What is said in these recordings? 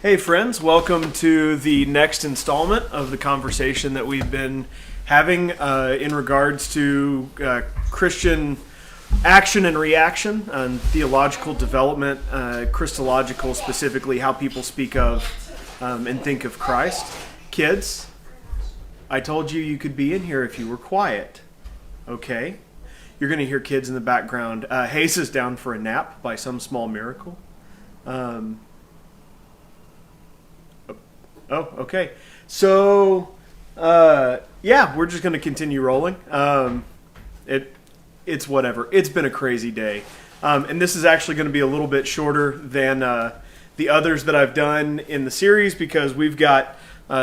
Hey friends, welcome to the next installment of the conversation that we've been having in regards to Christian action and reaction and theological development, Christological specifically, how people speak of and think of Christ. Kids, I told you you could be in here if you were quiet, okay? You're going to hear kids in the background. Hayes is down for a nap by some small miracle. Oh, okay. So, yeah, we're just going to continue rolling. It's whatever. It's been a crazy day. And this is actually going to be a little bit shorter than the others that I've done in the series because we've got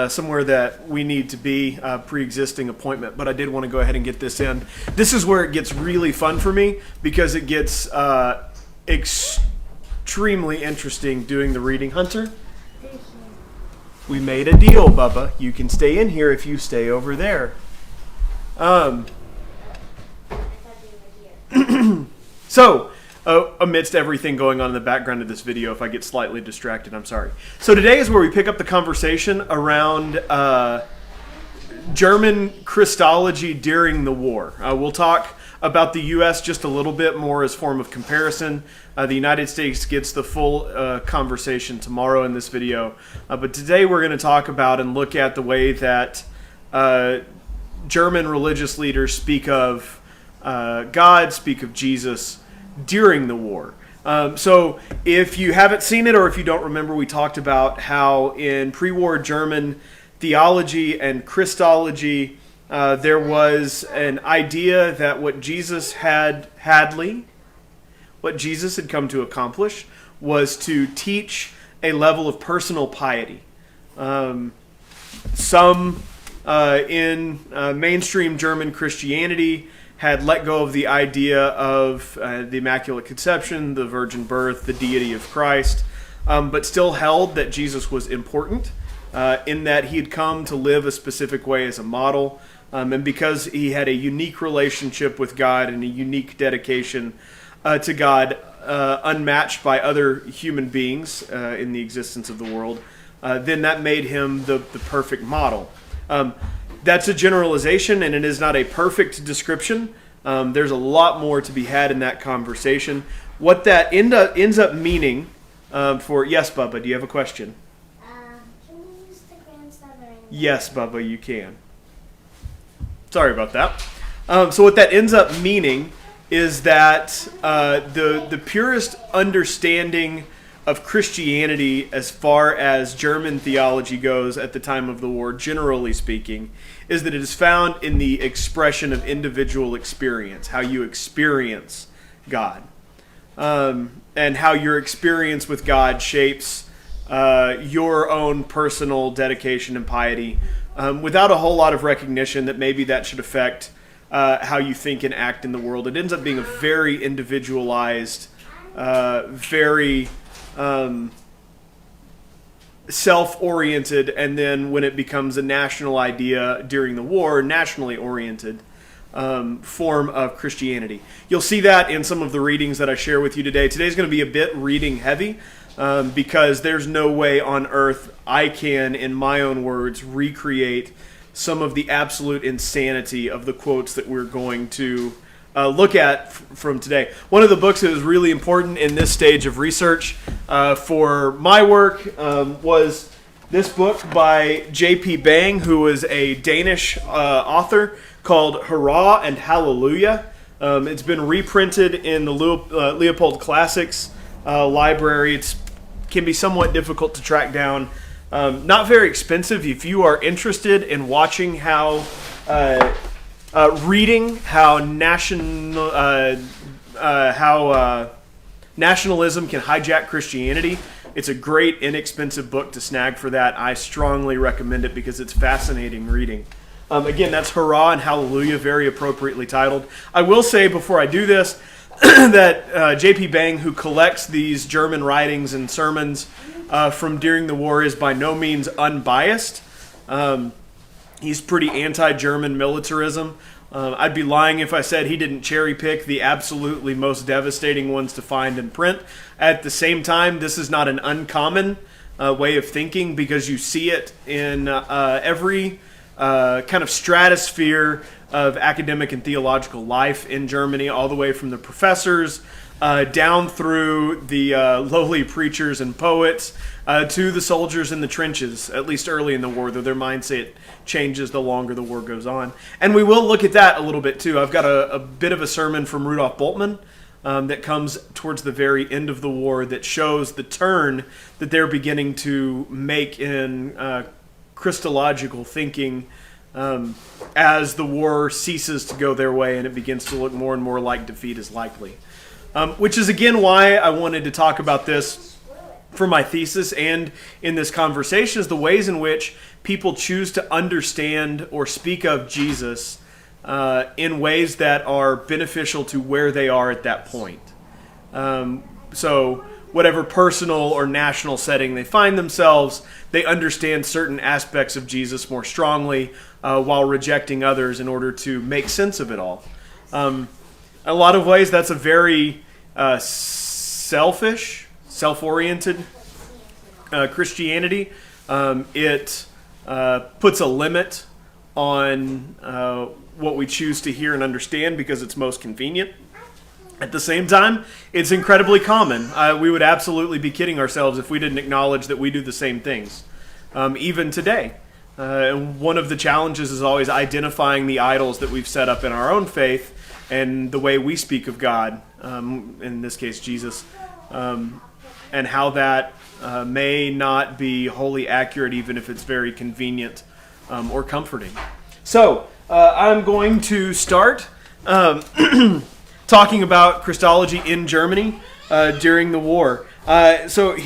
somewhere that we need to be, pre-existing appointment. But I did want to go ahead and get this in. This is where it gets really fun for me because it gets extremely interesting doing the reading. Hunter? We made a deal, Bubba. You can stay in here if you stay over there. So, amidst everything going on in the background of this video, if I get slightly distracted, I'm sorry. So today is where we pick up the conversation around German Christology during the war. We'll talk about the U.S. just a little bit more as form of comparison. The United States gets the full conversation tomorrow in this video. But today we're going to talk about and look at the way that German religious leaders speak of God, speak of Jesus during the war. So if you haven't seen it or if you don't remember, we talked about how in pre-war German theology and Christology, there was an idea that what Jesus had come to accomplish was to teach a level of personal piety. Some in mainstream German Christianity had let go of the idea of the Immaculate Conception, the virgin birth, the deity of Christ, but still held that Jesus was important in that he had come to live a specific way as a model. And because he had a unique relationship with God and a unique dedication to God, unmatched by other human beings in the existence of the world, then that made him the perfect model. That's a generalization, and it is not a perfect description. There's a lot more to be had in that conversation. What that ends up meaning for... Yes, Bubba, do you have a question? Can you use the grandson? Yes, Bubba, you can. Sorry about that. So what that ends up meaning is that the purest understanding of Christianity as far as German theology goes at the time of the war, generally speaking, is that it is found in the expression of individual experience, how you experience God, and how your experience with God shapes your own personal dedication and piety, without a whole lot of recognition that maybe that should affect how you think and act in the world. It ends up being a very individualized, very self-oriented, and then when it becomes a national idea during the war, nationally oriented form of Christianity. You'll see that in some of the readings that I share with you today. Today's going to be a bit reading heavy because there's no way on earth I can, in my own words, recreate some of the absolute insanity of the quotes that we're going to look at from today. One of the books that was really important in this stage of research for my work was this book by J.P. Bang, who was a Danish author, called Hurrah and Hallelujah. It's been reprinted in the Leopold Classics library. It can be somewhat difficult to track down. Not very expensive if you are interested in watching how reading how nationalism can hijack Christianity. It's a great, inexpensive book to snag for that. I strongly recommend it because it's fascinating reading. Again, that's Hurrah and Hallelujah, very appropriately titled. I will say before I do this that J.P. Bang, who collects these German writings and sermons from during the war, is by no means unbiased. He's pretty anti-German militarism. I'd be lying if I said he didn't cherry pick the absolutely most devastating ones to find in print. At the same time, this is not an uncommon way of thinking, because you see it in every kind of stratosphere of academic and theological life in Germany, all the way from the professors down through the lowly preachers and poets to the soldiers in the trenches, at least early in the war, though their mindset changes the longer the war goes on. And we will look at that a little bit too. I've got a bit of a sermon from Rudolf Bultmann that comes towards the very end of the war that shows the turn that they're beginning to make in Christological thinking as the war ceases to go their way and it begins to look more and more like defeat is likely. Which is again why I wanted to talk about this for my thesis and in this conversation, is the ways in which people choose to understand or speak of Jesus in ways that are beneficial to where they are at that point. So whatever personal or national setting they find themselves, they understand certain aspects of Jesus more strongly while rejecting others in order to make sense of it all. In a lot of ways, that's a very selfish, self-oriented Christianity. It puts a limit on what we choose to hear and understand because it's most convenient. At the same time, it's incredibly common. We would absolutely be kidding ourselves if we didn't acknowledge that we do the same things, even today. One of the challenges is always identifying the idols that we've set up in our own faith and the way we speak of God, in this case Jesus, and how that may not be wholly accurate even if it's very convenient or comforting. So, I'm going to start talking about Christology in Germany during the war. So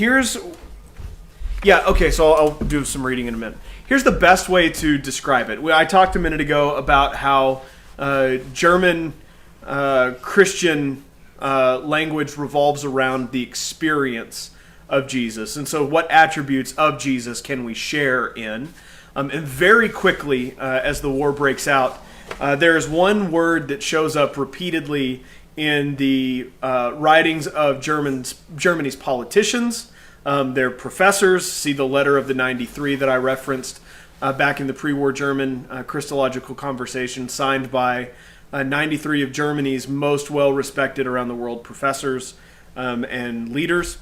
I'll do some reading in a minute. Here's the best way to describe it. I talked a minute ago about how German Christian language revolves around the experience of Jesus. And so what attributes of Jesus can we share in? And very quickly, as the war breaks out, there's one word that shows up repeatedly in the writings of Germany's politicians, their professors. See the letter of the 93 that I referenced back in the pre-war German Christological conversation, signed by 93 of Germany's most well-respected around the world professors and leaders.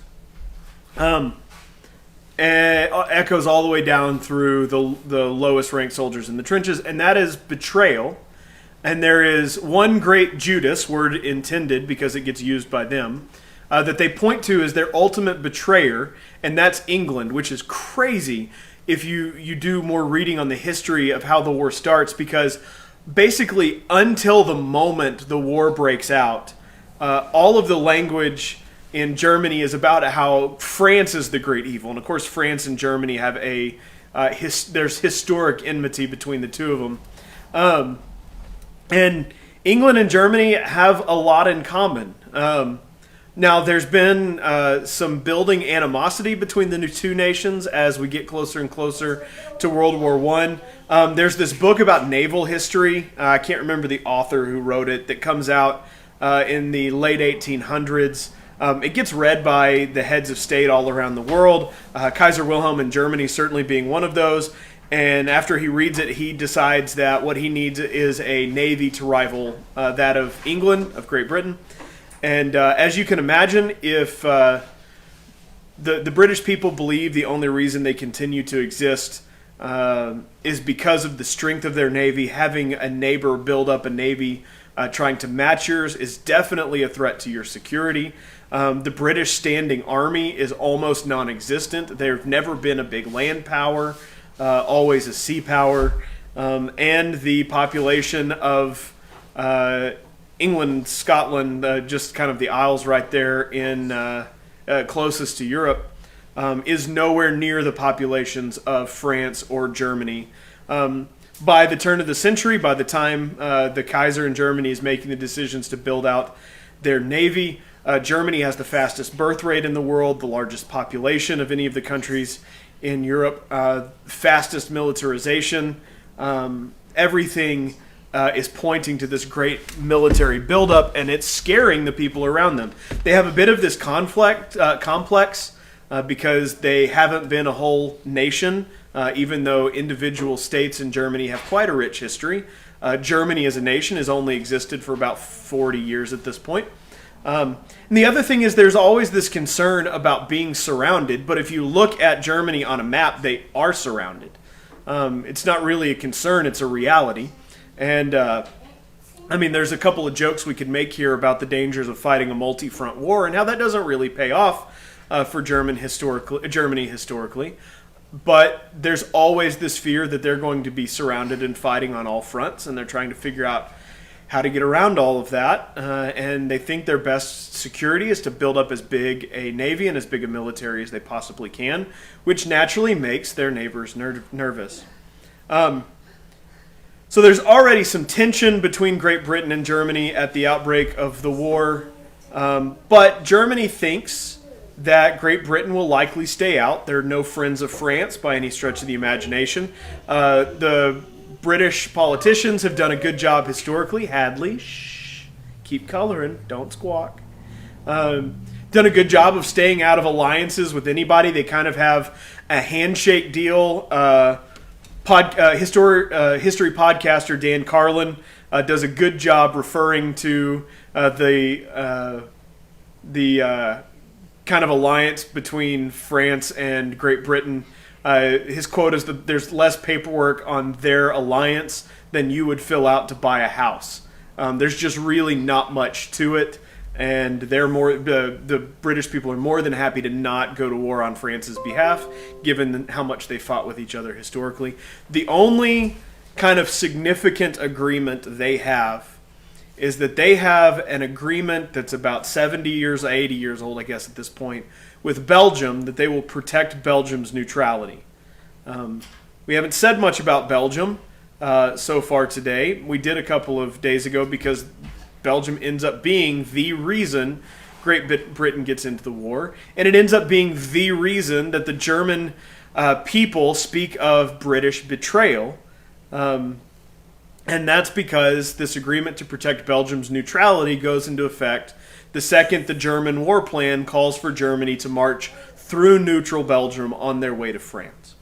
Echoes all the way down through the lowest-ranked soldiers in the trenches, and that is betrayal. And there is one great Judas, word intended because it gets used by them, that they point to as their ultimate betrayer, and that's England, which is crazy if you do more reading on the history of how the war starts, because basically until the moment the war breaks out, all of the language in Germany is about how France is the great evil. And of course, France and Germany have there's historic enmity between the two of them. And England and Germany have a lot in common. Now, there's been some building animosity between the two nations as we get closer and closer to World War I. There's this book about naval history. I can't remember the author who wrote it, that comes out in the late 1800s. It gets read by the heads of state all around the world, Kaiser Wilhelm in Germany certainly being one of those. And after he reads it, he decides that what he needs is a navy to rival that of England, of Great Britain. And as you can imagine, if the British people believe the only reason they continue to exist is because of the strength of their navy, having a neighbor build up a navy trying to match yours is definitely a threat to your security. The British standing army is almost non-existent. They've never been a big land power, always a sea power. And the population of England, Scotland, just kind of the Isles right there in closest to Europe, is nowhere near the populations of France or Germany. By the turn of the century, by the time the Kaiser in Germany is making the decisions to build out their navy, Germany has the fastest birth rate in the world, the largest population of any of the countries in Europe, fastest militarization. Everything is pointing to this great military buildup, and it's scaring the people around them. They have a bit of this complex because they haven't been a whole nation, even though individual states in Germany have quite a rich history. Germany as a nation has only existed for about 40 years at this point. And the other thing is there's always this concern about being surrounded, but if you look at Germany on a map, they are surrounded. It's not really a concern, it's a reality. And there's a couple of jokes we could make here about the dangers of fighting a multi-front war and how that doesn't really pay off for Germany historically. But there's always this fear that they're going to be surrounded and fighting on all fronts, and they're trying to figure out how to get around all of that. And they think their best security is to build up as big a navy and as big a military as they possibly can, which naturally makes their neighbors nervous. So there's already some tension between Great Britain and Germany at the outbreak of the war. But Germany thinks that Great Britain will likely stay out. They're no friends of France by any stretch of the imagination. The British politicians have done a good job historically. Hadley, shh, keep coloring, don't squawk. Done a good job of staying out of alliances with anybody. They kind of have a handshake deal. History podcaster Dan Carlin does a good job referring to the kind of alliance between France and Great Britain. His quote is that there's less paperwork on their alliance than you would fill out to buy a house. There's just really not much to it, and the British people are more than happy to not go to war on France's behalf, given how much they fought with each other historically. The only kind of significant agreement they have is that they have an agreement that's about 80 years old, I guess, at this point, with Belgium, that they will protect Belgium's neutrality. We haven't said much about Belgium so far today. We did a couple of days ago because Belgium ends up being the reason Great Britain gets into the war, and it ends up being the reason that the German people speak of British betrayal. And that's because this agreement to protect Belgium's neutrality goes into effect the second the German war plan calls for Germany to march through neutral Belgium on their way to France.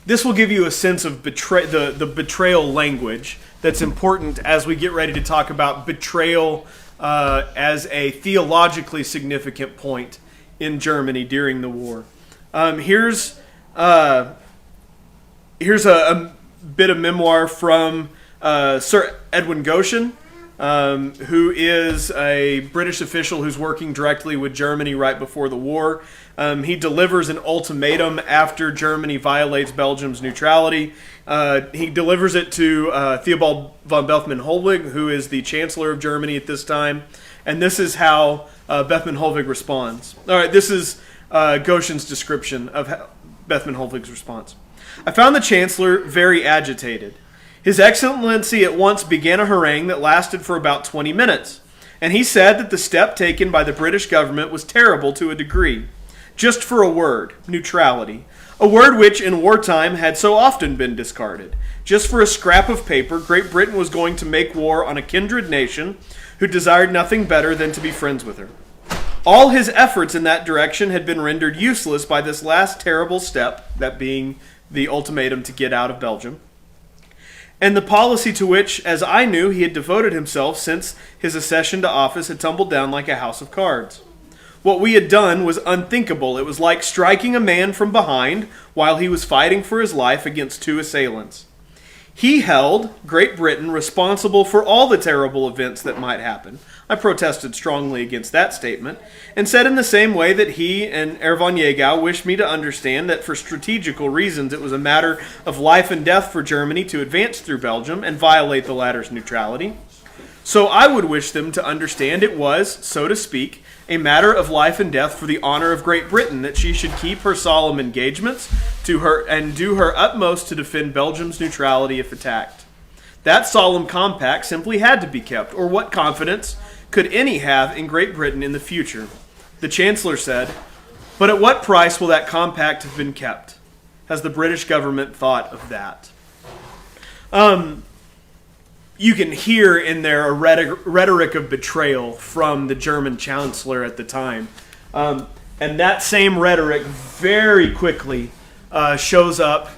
This will give you a sense of the betrayal language that's important as we get ready to talk about betrayal as a theologically significant point in Germany during the war. Here's a bit of memoir from Sir Edwin Goshen, who is a British official who's working directly with Germany right before the war. He delivers an ultimatum after Germany violates Belgium's neutrality. He delivers it to Theobald von Bethmann-Hollweg, who is the Chancellor of Germany at this time. And this is how Bethmann-Hollweg responds. All right, this is Goshen's description of Bethmann-Hollweg's response. I found the Chancellor very agitated. His Excellency at once began a harangue that lasted for about 20 minutes, and he said that the step taken by the British government was terrible to a degree. Just for a word, neutrality, a word which in wartime had so often been discarded. Just for a scrap of paper, Great Britain was going to make war on a kindred nation who desired nothing better than to be friends with her. All his efforts in that direction had been rendered useless by this last terrible step, that being the ultimatum to get out of Belgium, and the policy to which, as I knew, he had devoted himself since his accession to office had tumbled down like a house of cards. What we had done was unthinkable. It was like striking a man from behind while he was fighting for his life against two assailants. He held Great Britain responsible for all the terrible events that might happen. I protested strongly against that statement, and said in the same way that he and Herr von Jagow wished me to understand that for strategical reasons it was a matter of life and death for Germany to advance through Belgium and violate the latter's neutrality. So I would wish them to understand it was, so to speak, a matter of life and death for the honor of Great Britain that she should keep her solemn engagements to her and do her utmost to defend Belgium's neutrality if attacked. That solemn compact simply had to be kept, or what confidence could any have in Great Britain in the future? The Chancellor said, but at what price will that compact have been kept? Has the British government thought of that? you can hear in there a rhetoric of betrayal from the German chancellor at the time. And that same rhetoric very quickly shows up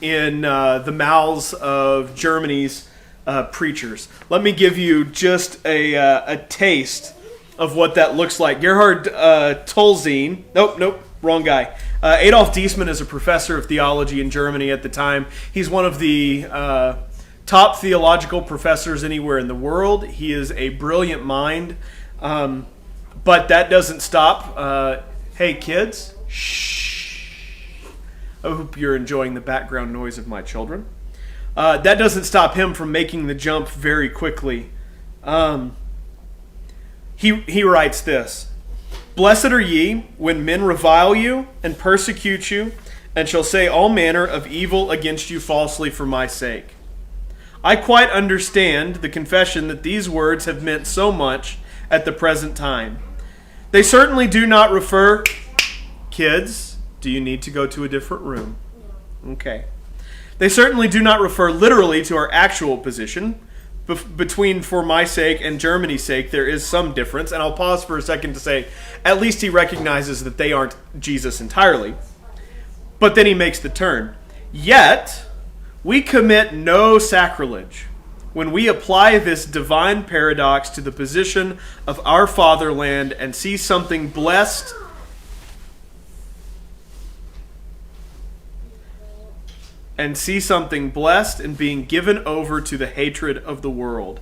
in the mouths of Germany's preachers. Let me give you just a taste of what that looks like. Gerhard Tolzien, nope, wrong guy. Adolf Diesmann is a professor of theology in Germany at the time. He's one of the top theological professors anywhere in the world. He is a brilliant mind, but that doesn't stop. Hey kids, shh. I hope you're enjoying the background noise of my children. That doesn't stop him from making the jump very quickly. He writes this: "Blessed are ye when men revile you and persecute you, and shall say all manner of evil against you falsely for my sake. I quite understand the confession that these words have meant so much at the present time. They certainly do not refer..." Kids, do you need to go to a different room? Okay. "They certainly do not refer literally to our actual position. Between for my sake and Germany's sake, there is some difference." And I'll pause for a second to say, at least he recognizes that they aren't Jesus entirely. But then he makes the turn. "Yet, we commit no sacrilege when we apply this divine paradox to the position of our fatherland and see something blessed in being given over to the hatred of the world.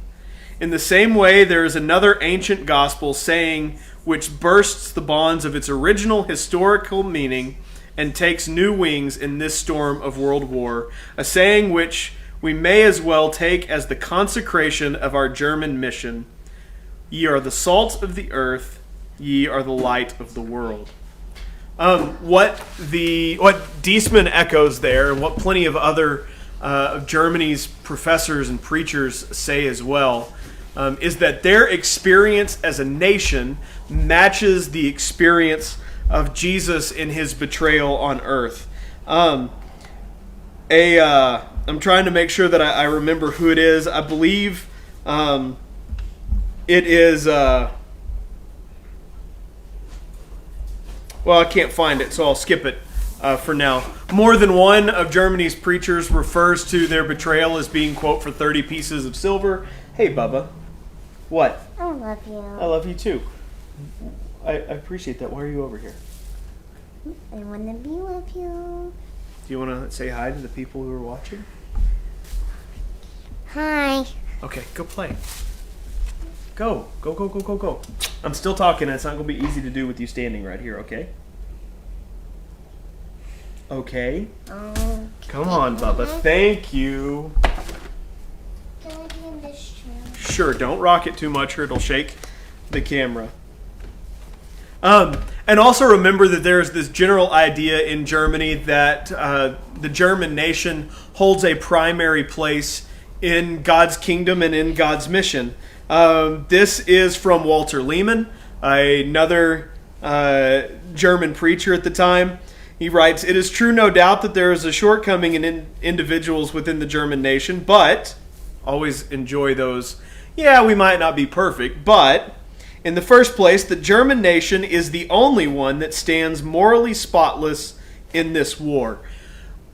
In the same way, there is another ancient gospel saying which bursts the bonds of its original historical meaning and takes new wings in this storm of world war, a saying which we may as well take as the consecration of our German mission. Ye are the salt of the earth, ye are the light of the world." What Diesmann echoes there, and what plenty of other of Germany's professors and preachers say as well, is that their experience as a nation matches the experience of Jesus in his betrayal on earth. I'm trying to make sure that I remember who it is. I believe it is... well, I can't find it, so I'll skip it for now. More than one of Germany's preachers refers to their betrayal as being, quote, for 30 pieces of silver. Hey, Bubba. What? I love you. I love you, too. I appreciate that. Why are you over here? I want to be with you. Do you want to say hi to the people who are watching? Hi. Okay, go play. Go. I'm still talking, and it's not going to be easy to do with you standing right here, okay? Okay? Come on, Bubba. Thank you. Can I be in this chair? Sure, don't rock it too much or it'll shake the camera. And also remember that there's this general idea in Germany that the German nation holds a primary place in God's kingdom and in God's mission. This is from Walter Lehmann, another German preacher at the time. He writes, "It is true, no doubt, that there is a shortcoming in individuals within the German nation, but," always enjoy those, yeah, we might not be perfect, but, "in the first place, the German nation is the only one that stands morally spotless in this war."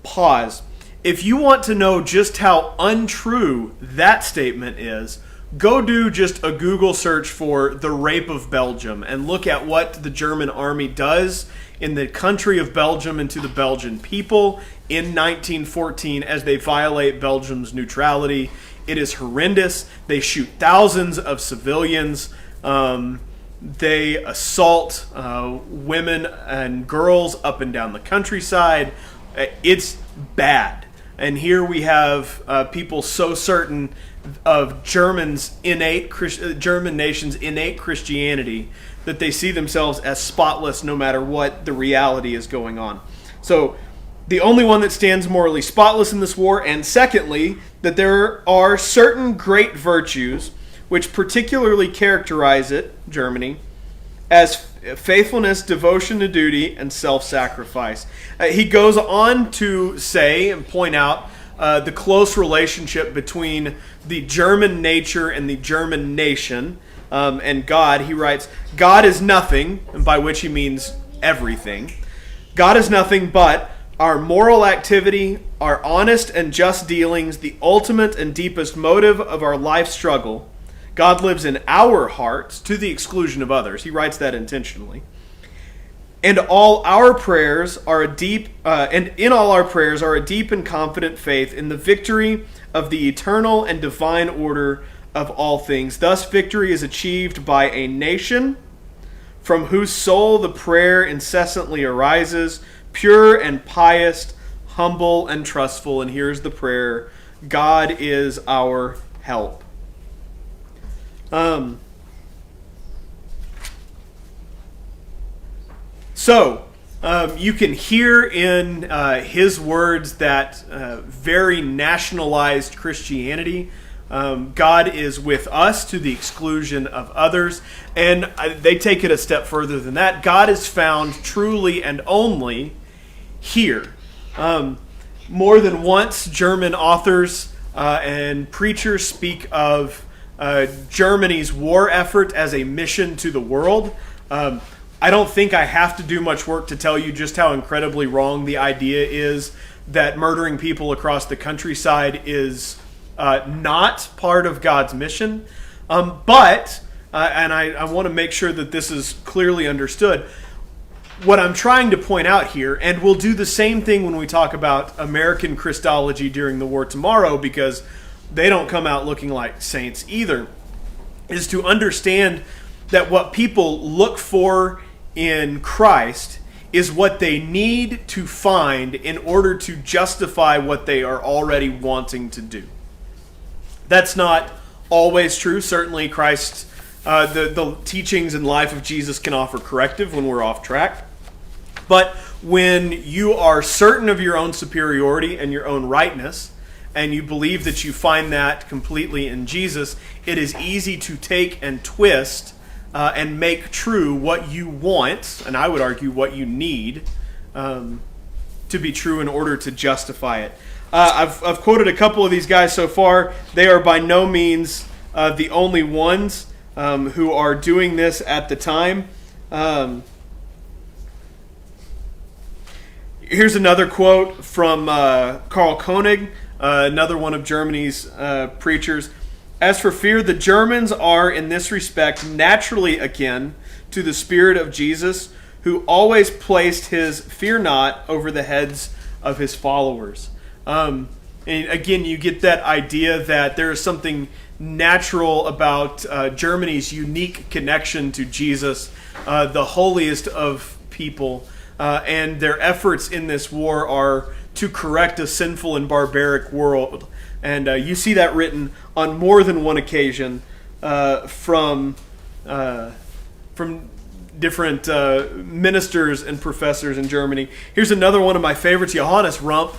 Pause. If you want to know just how untrue that statement is, go do just a Google search for the rape of Belgium and look at what the German army does in the country of Belgium and to the Belgian people in 1914 as they violate Belgium's neutrality. It is horrendous. They shoot thousands of civilians. They assault women and girls up and down the countryside. It's bad. And here we have people so certain of German nation's innate Christianity that they see themselves as spotless no matter what the reality is going on. So the only one that stands morally spotless in this war, and secondly, that there are certain great virtues which particularly characterize it, Germany, as faithfulness, devotion to duty, and self-sacrifice. He goes on to say and point out the close relationship between the German nature and the German nation and God. He writes, God is nothing, and by which he means everything. God is nothing but our moral activity, our honest and just dealings, the ultimate and deepest motive of our life struggle. God lives in our hearts to the exclusion of others. He writes that intentionally. And all our prayers are a deep, and in all our prayers are a deep and confident faith in the victory of the eternal and divine order of all things. Thus, victory is achieved by a nation from whose soul the prayer incessantly arises, pure and pious, humble and trustful. And here's the prayer: God is our help. So, you can hear in his words that very nationalized Christianity. God is with us to the exclusion of others. And they take it a step further than that. God is found truly and only here. More than once, German authors and preachers speak of Germany's war effort as a mission to the world. I don't think I have to do much work to tell you just how incredibly wrong the idea is that murdering people across the countryside is not part of God's mission. But I want to make sure that this is clearly understood. What I'm trying to point out here, and we'll do the same thing when we talk about American Christology during the war tomorrow, because they don't come out looking like saints either, is to understand that what people look for in Christ is what they need to find in order to justify what they are already wanting to do. That's not always true. Certainly Christ, the teachings and life of Jesus can offer corrective when we're off track. But when you are certain of your own superiority and your own rightness, and you believe that you find that completely in Jesus, it is easy to take and twist and make true what you want, and I would argue what you need to be true in order to justify it. I've quoted a couple of these guys so far. They are by no means the only ones who are doing this at the time. Here's another quote from Karl Koenig, another one of Germany's preachers. As for fear, the Germans are in this respect naturally akin to the spirit of Jesus, who always placed his fear not over the heads of his followers. And again, you get that idea that there is something natural about Germany's unique connection to Jesus, the holiest of people, and their efforts in this war are to correct a sinful and barbaric world. And you see that written on more than one occasion from different ministers and professors in Germany. Here's another one of my favorites, Johannes Rump,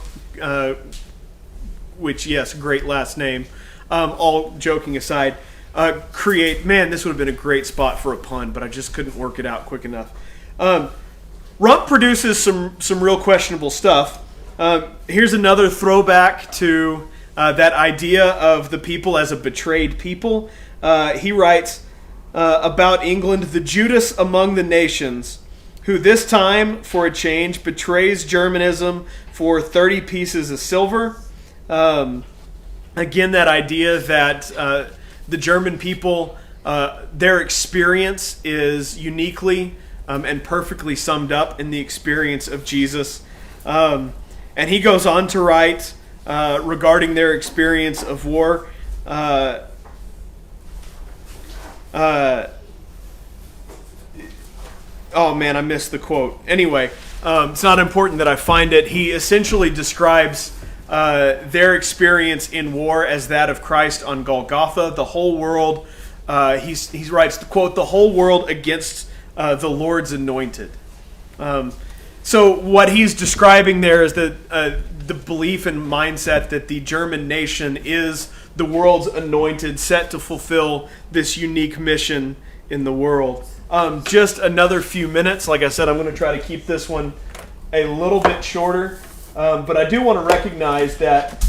which, yes, great last name. All joking aside, this would have been a great spot for a pun, but I just couldn't work it out quick enough. Rump produces some real questionable stuff. Here's another throwback to that idea of the people as a betrayed people. He writes about England, the Judas among the nations, who this time, for a change, betrays Germanism for 30 pieces of silver. Again, that idea that the German people, their experience is uniquely and perfectly summed up in the experience of Jesus. And he goes on to write regarding their experience of war. Oh man, I missed the quote. Anyway, it's not important that I find it. He essentially describes their experience in war as that of Christ on Golgotha. The whole world, he writes, quote, the whole world against the Lord's anointed. So what he's describing there is that the belief and mindset that the German nation is the world's anointed, set to fulfill this unique mission in the world. Just another few minutes. Like I said, I'm going to try to keep this one a little bit shorter. But I do want to recognize that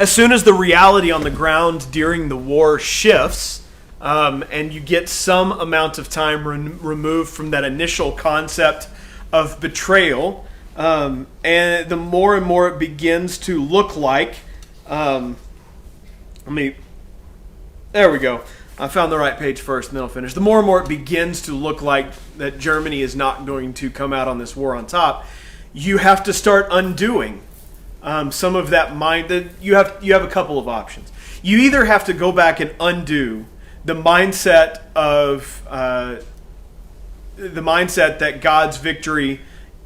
as soon as the reality on the ground during the war shifts, and you get some amount of time removed from that initial concept of betrayal, and the more and more it begins to look like, there we go. I found the right page first, and then I'll finish. The more and more it begins to look like that Germany is not going to come out on this war on top, you have to start undoing some of that mind. That you have a couple of options. You either have to go back and undo the mindset that God's victory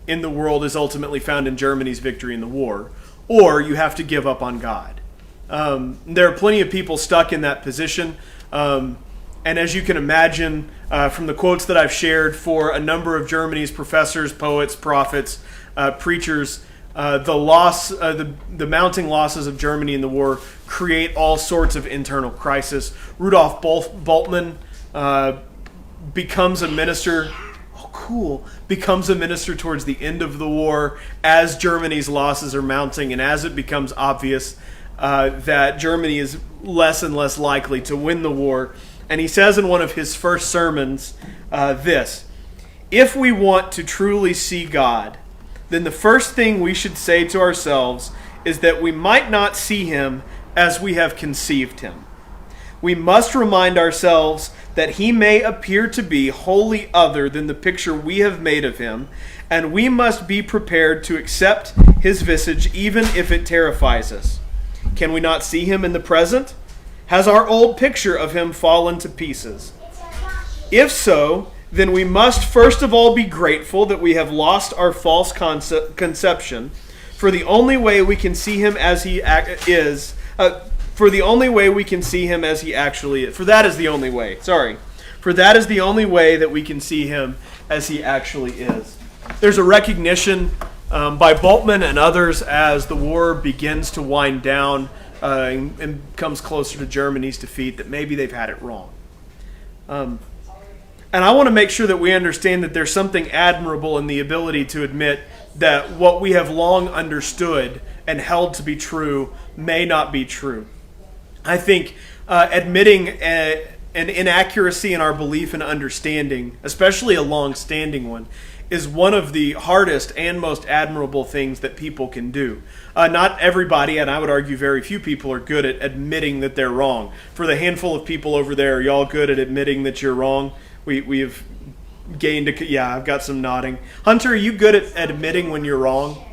in the world is ultimately found in Germany's victory in the war, or you have to give up on God. There are plenty of people stuck in that position. And as you can imagine from the quotes that I've shared, for a number of Germany's professors, poets, prophets, preachers, the mounting losses of Germany in the war create all sorts of internal crisis. Rudolf Bultmann becomes a minister. Becomes a minister towards the end of the war as Germany's losses are mounting, and as it becomes obvious that Germany is less and less likely to win the war. And he says in one of his first sermons this: if we want to truly see God, then the first thing we should say to ourselves is that we might not see him as we have conceived him. We must remind ourselves that he may appear to be wholly other than the picture we have made of him, and we must be prepared to accept his visage even if it terrifies us. Can we not see him in the present? Has our old picture of him fallen to pieces? If so, then we must first of all be grateful that we have lost our false conception, for the only way we can see him as he is, for the only way we can see him as he actually is. For that is the only way. For that is the only way that we can see him as he actually is. There's a recognition by Bultmann and others as the war begins to wind down and comes closer to Germany's defeat that maybe they've had it wrong. And I want to make sure that we understand that there's something admirable in the ability to admit that what we have long understood and held to be true may not be true. I think admitting an inaccuracy in our belief and understanding, especially a long-standing one, is one of the hardest and most admirable things that people can do. Not everybody, and I would argue very few people, are good at admitting that they're wrong. For the handful of people over there, are y'all good at admitting that you're wrong? We've gained I've got some nodding. Hunter, are you good at admitting when you're wrong?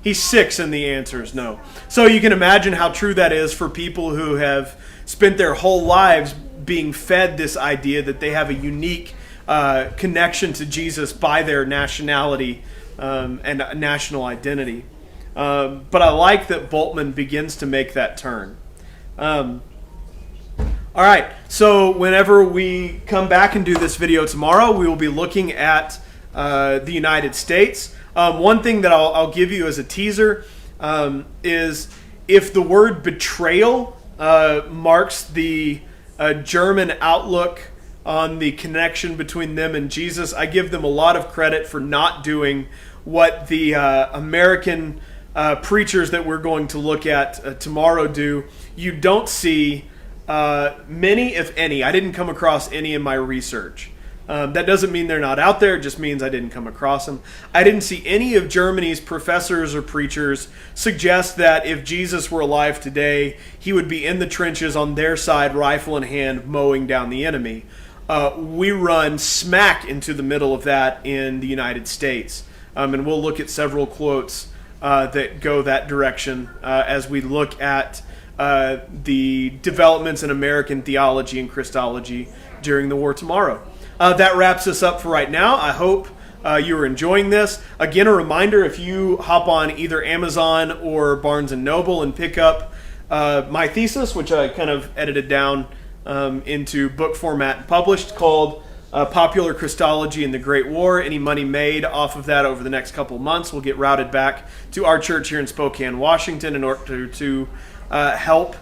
He's 6 and the answer is no. So you can imagine how true that is for people who have spent their whole lives being fed this idea that they have a unique connection to Jesus by their nationality and national identity. But I like that Bultmann begins to make that turn. All right, so whenever we come back and do this video tomorrow, we will be looking at the United States. One thing that I'll give you as a teaser is if the word betrayal marks the German outlook on the connection between them and Jesus, I give them a lot of credit for not doing what the American preachers that we're going to look at tomorrow do. You don't see many, if any. I didn't come across any in my research. That doesn't mean they're not out there. It just means I didn't come across them. I didn't see any of Germany's professors or preachers suggest that if Jesus were alive today, he would be in the trenches on their side, rifle in hand, mowing down the enemy. We run smack into the middle of that in the United States. And we'll look at several quotes that go that direction as we look at the developments in American theology and Christology during the war tomorrow. That wraps us up for right now. I hope you are enjoying this. Again, a reminder, if you hop on either Amazon or Barnes & Noble and pick up my thesis, which I kind of edited down into book format and published, called Popular Christology and the Great War. Any money made off of that over the next couple months will get routed back to our church here in Spokane, Washington, in order to help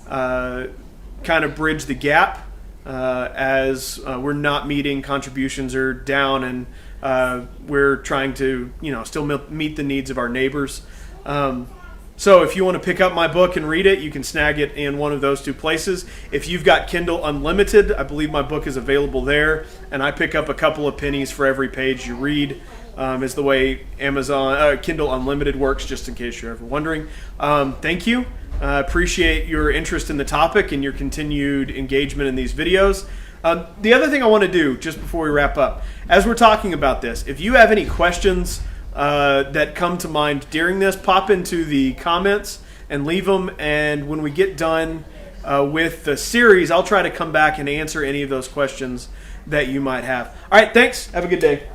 kind of bridge the gap as we're not meeting, contributions are down, and we're trying to still meet the needs of our neighbors. So if you want to pick up my book and read it, you can snag it in one of those two places. If you've got Kindle Unlimited, I believe my book is available there, and I pick up a couple of pennies for every page you read. Is the way Amazon Kindle Unlimited works, just in case you're ever wondering. Thank you. Appreciate your interest in the topic and your continued engagement in these videos. The other thing I want to do, just before we wrap up, as we're talking about this, if you have any questions that come to mind during this, pop into the comments and leave them, and when we get done with the series, I'll try to come back and answer any of those questions that you might have. All right, thanks. Have a good day.